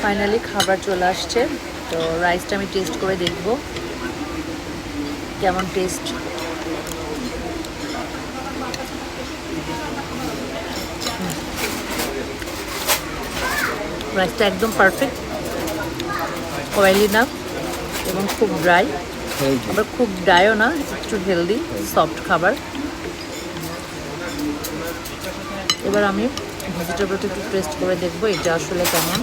Finally খাবার চলে আসছে। তো রাইসটা আমি টেস্ট করে দেখব কেমন টেস্ট। রাইসটা একদম পারফেক্ট, অয়েলি না এবং খুব ড্রাই, আবার খুব ড্রাইও না, একটু হেলদি সফট খাবার। এবার আমি ভেজিটেবলটা একটু টেস্ট করে দেখবো এটা আসলে কেমন।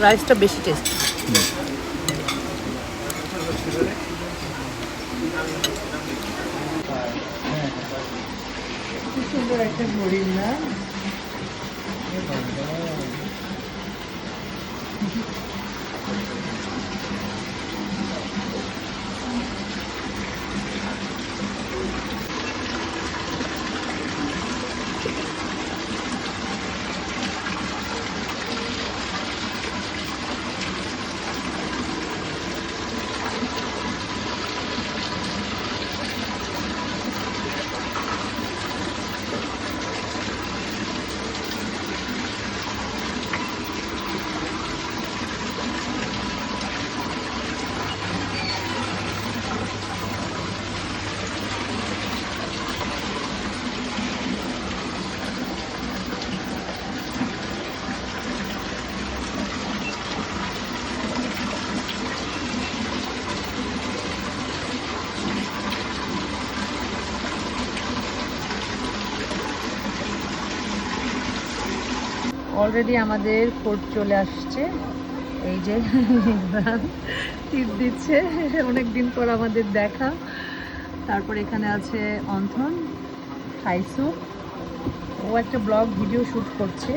রাইসটা বেশি টেস্ট। খুব সুন্দর একটা হরিণ না? অলরেডি আমাদের ফুড চলে আসছে। এই যে টিপ দিচ্ছে, অনেক দিন পর আমাদের দেখা। তারপর এখানে আছে অন্থন, খাইসু, ও একটা ব্লগ ভিডিও শ্যুট করছে।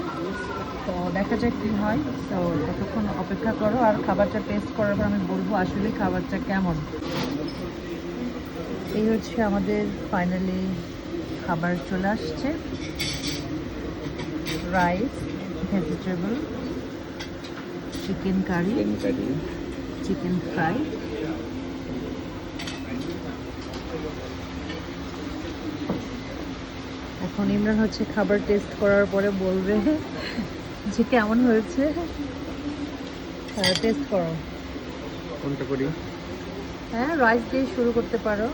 তো দেখা যাক কী হয়। তো ততক্ষণ অপেক্ষা করো, আর খাবারটা টেস্ট করার পর আমি বলবো আসলে খাবারটা কেমন। এই হচ্ছে আমাদের ফাইনালি খাবার চলে আসছে। Rice, vegetable, chicken curry, chicken fry. এখন ইমরান হচ্ছে খাবার টেস্ট করার পরে বলবে যে কেমন হয়েছে। টেস্ট করো। কোনটা করি? হ্যাঁ, রাইস দিয়ে শুরু করতে পারো।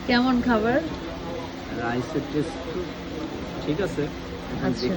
কেমন খাবার? রাইসের টেস্ট ঠিক আছে। আচ্ছা।